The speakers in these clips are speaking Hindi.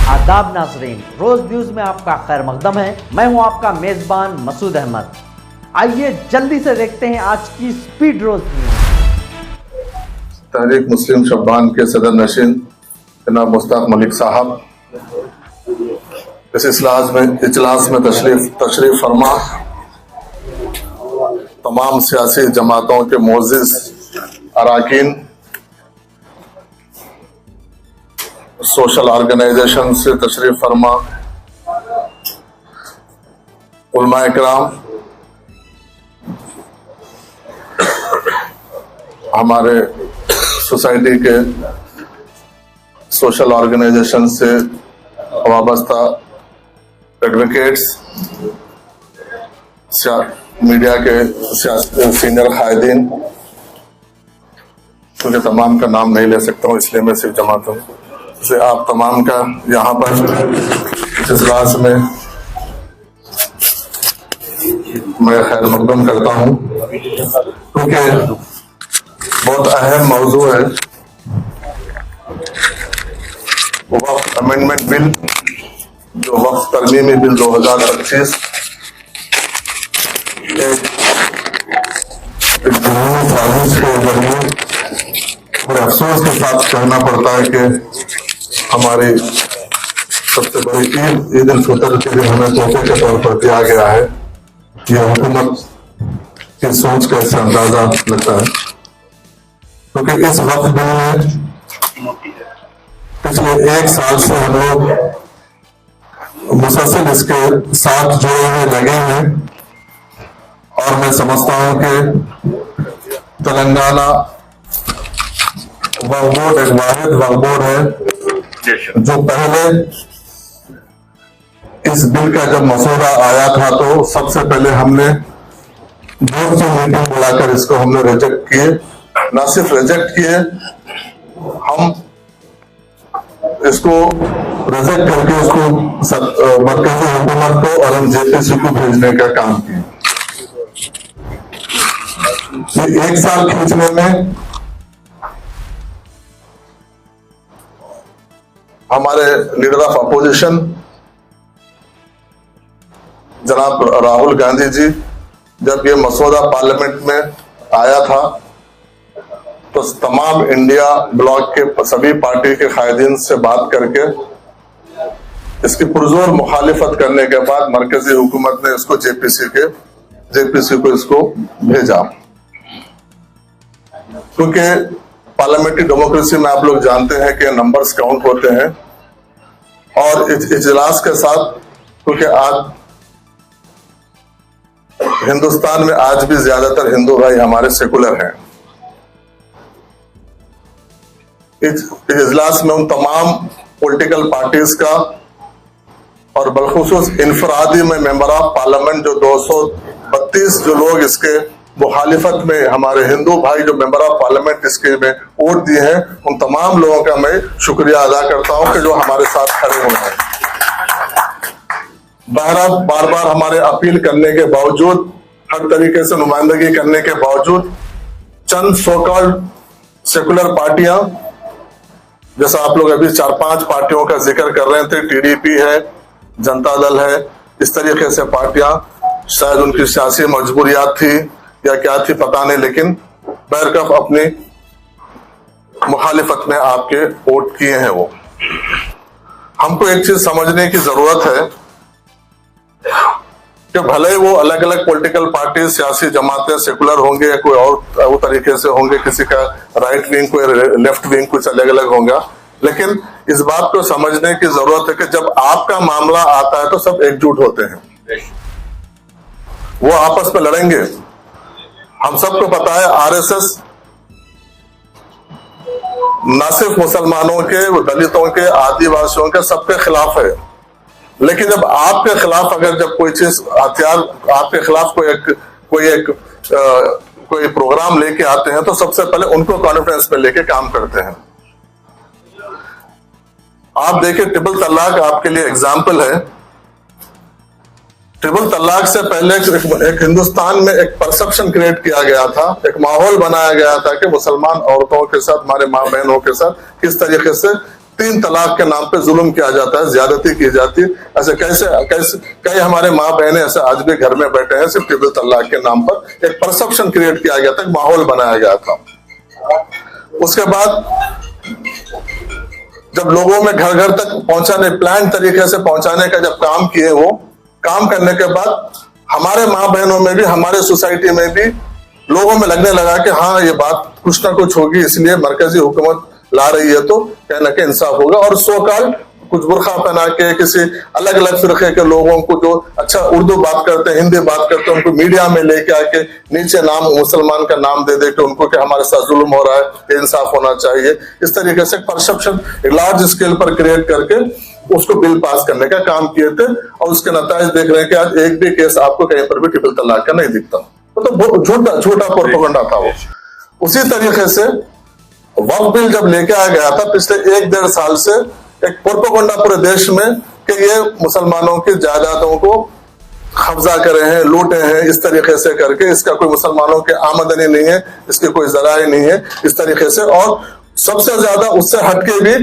आदाब नाज़रीन, रोज न्यूज में आपका खैर मकदम है। मैं हूं आपका मेजबान मसूद अहमद। आइए जल्दी से देखते हैं आज की स्पीड रोज न्यूज। तहरीक मुस्लिम शब्बान के सदर नशीन जनाब मुश्ताक मलिक साहब इस इजलास में तशरीफ फरमा तमाम सियासी जमातों के मोअज़्ज़िज़ अराकीन, सोशल ऑर्गेनाइजेशन से तशरीफ फरमा उलमा इकराम, हमारे सोसाइटी के सोशल ऑर्गेनाइजेशन से वाबस्ता एडवोकेट्स, मीडिया के सीनियर कायदीन, क्योंकि तमाम का नाम नहीं ले सकता हूँ इसलिए मैं सिर्फ जमातों से आप तमाम का यहाँ पर इजलास में मैं खैर मकदम करता हूँ, क्योंकि बहुत अहम मौजू है। वक्फ अमेंडमेंट बिल, जो वक्फ तरमीमी बिल 2025 के जरिए बड़े अफसोस के साथ कहना पड़ता है कि हमारी सबसे बड़ी ईद उल फितर के दिन हमें तोहफे के तौर पर दिया गया है। यह हुकूमत की सोच का इससे अंदाजा लगता है, क्योंकि इस वक्त में पिछले एक साल से हम लोग मुसलसल इसके साथ जुड़े हुए लगे हैं, और मैं समझता हूं कि तेलंगाना वक्फ बोर्ड एक वाहिद वक्फ बोर्ड है जो पहले इस बिल का जब मसौदा आया था तो सबसे पहले हमने बोर्ड की मीटिंग बुलाकर इसको हमने रिजेक्ट किए। न सिर्फ रिजेक्ट किए, हम इसको रिजेक्ट करके इसको मरकजी हुकूमत को और हम जेपीसी को भेजने का काम किए। एक साल खींचने में हमारे लीडर ऑफ अपोजिशन जनाब राहुल गांधी जी जब ये मसौदा पार्लियामेंट में आया था तो तमाम इंडिया ब्लॉक के सभी पार्टी के कायदीन से बात करके इसकी पुरजोर मुखालिफत करने के बाद मरकजी हुकूमत ने इसको जेपीसी को इसको भेजा, क्योंकि पार्लियामेंट्री डेमोक्रेसी में आप लोग जानते हैं कि नंबर्स काउंट होते हैं। और इस इजलास के साथ, क्योंकि आज हिंदुस्तान में आज भी ज्यादातर हिंदू भाई हमारे सेकुलर हैं, इस इजलास में उन तमाम पॉलिटिकल पार्टीज का और बलखुसूस इनफरादी में मेंबर ऑफ पार्लियामेंट जो 232 जो लोग इसके मुखालिफत में हमारे हिंदू भाई जो मेंबर ऑफ पार्लियामेंट इसके में वोट दिए हैं, उन तमाम लोगों का मैं शुक्रिया अदा करता हूं कि जो हमारे साथ खड़े हुए हैं। बार बार हमारे अपील करने के बावजूद, हर तरीके से नुमाइंदगी करने के बावजूद, चंद सोकॉल्ड सेकुलर पार्टियां, जैसा आप लोग अभी 4-5 पार्टियों का जिक्र कर रहे थे, टीडीपी है, जनता दल है, इस तरीके से पार्टियां, शायद उनकी सियासी मजबूरियात थी या क्या थी पता नहीं, लेकिन बैरकफ अपनी मुखालिफत में आपके वोट किए हैं। वो हमको एक चीज समझने की जरूरत है कि भले ही वो अलग अलग पॉलिटिकल पार्टी, सियासी जमातें सेकुलर होंगे या कोई और तरीके से होंगे, किसी का राइट विंग, कोई लेफ्ट विंग, कुछ अलग अलग होगा, लेकिन इस बात को समझने की जरूरत है कि जब आपका मामला आता है तो सब एकजुट होते हैं, वो आपस में लड़ेंगे। हम सबको पता है आरएसएस न सिर्फ मुसलमानों के, दलितों के, आदिवासियों के, सबके खिलाफ है, लेकिन जब आपके खिलाफ अगर जब कोई चीज हथियार आपके खिलाफ कोई प्रोग्राम लेके आते हैं तो सबसे पहले उनको कॉन्फ्रेंस में लेके काम करते हैं। आप देखिए, ट्रिपल तलाक आपके लिए एग्जाम्पल है। ट्रिपल तलाक से पहले एक हिंदुस्तान में एक परसेप्शन क्रिएट किया गया था, एक माहौल बनाया गया था कि मुसलमान औरतों के साथ, हमारे माँ बहनों के साथ किस तरीके से 3 तलाक के नाम पे जुल्म किया जाता है, ज्यादती की जाती है। ऐसे कैसे कैसे कई हमारे माँ बहनें ऐसे आज भी घर में बैठे हैं सिर्फ ट्रिपल तलाक के नाम पर। एक परसेप्शन क्रिएट किया गया था, एक माहौल बनाया गया था। उसके बाद जब लोगों में घर घर तक पहुंचाने, प्लान तरीके से पहुंचाने का जब काम किए, वो काम करने के बाद हमारे माँ बहनों में भी, हमारे सोसाइटी में भी लोगों में लगने लगा कि हाँ ये बात कुछ ना कुछ होगी, इसलिए मरकजी हुकूमत ला रही है तो कहीं ना कहीं इंसाफ होगा। और सो कॉल कुछ बुरखा पहना के किसी अलग अलग फिरके के लोगों को जो अच्छा उर्दू बात करते हैं, हिंदी बात करते हैं, उनको मीडिया में लेके आके नीचे नाम मुसलमान का नाम दे दे के उनको कि हमारे साथ जुल्म हो रहा है, ये इंसाफ होना चाहिए, इस तरीके से परसेप्शन लार्ज स्केल पर क्रिएट करके उसको बिल पास करने का काम किए थे। और उसके नतीजे देख रहे हैं कि आज एक भी केस आपको कहीं पर भी ट्रिपल तलाक का नहीं दिखता। तो झूठा प्रोपेगेंडा था वो। उसी तरीके से वक्फ बिल जब लेके आ गया था पिछले 1-1.5 साल से एक प्रोपेगेंडा पूरे देश में कि ये मुसलमानों की जायदादों को कब्जा करे हैं, लूटे हैं, इस तरीके से करके इसका कोई मुसलमानों की आमदनी नहीं है, इसके कोई जराए नहीं है, इस तरीके से। और सबसे ज्यादा उससे हटके भी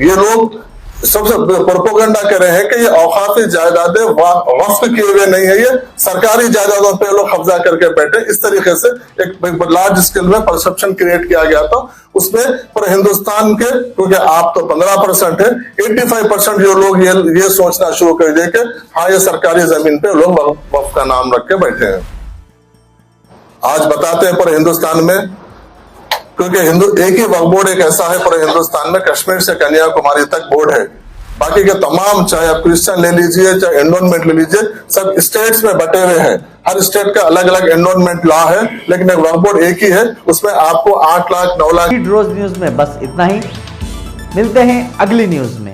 ये लोग सबसे प्रोपेगेंडा कर रहे हैं कि ये औकाती जायदादें वक्फ किए हुए नहीं है, ये सरकारी जायदादों पे लोग कब्जा करके बैठे। इस तरीके से एक लार्ज स्केल में परसेप्शन क्रिएट किया गया था। उसमें पूरे हिंदुस्तान के, क्योंकि आप तो 15% है, 85% जो लोग ये सोचना शुरू कर दिए कि हाँ ये सरकारी जमीन पे लोग वक्फ का नाम रख के बैठे हैं। आज बताते हैं पूरे हिंदुस्तान में, क्योंकि एक ही वक्फ बोर्ड एक ऐसा है पूरे हिंदुस्तान में, कश्मीर से कन्याकुमारी तक बोर्ड है। बाकी के तमाम, चाहे आप क्रिश्चियन ले लीजिए, चाहे एंडोनमेंट ले लीजिए, सब स्टेट्स में बटे हुए हैं। हर स्टेट का अलग अलग एंडोनमेंट लॉ है, लेकिन एक वक्फ बोर्ड एक ही है। उसमें आपको 8 लाख 9 लाख। रोज न्यूज में बस इतना ही। मिलते हैं अगली न्यूज में।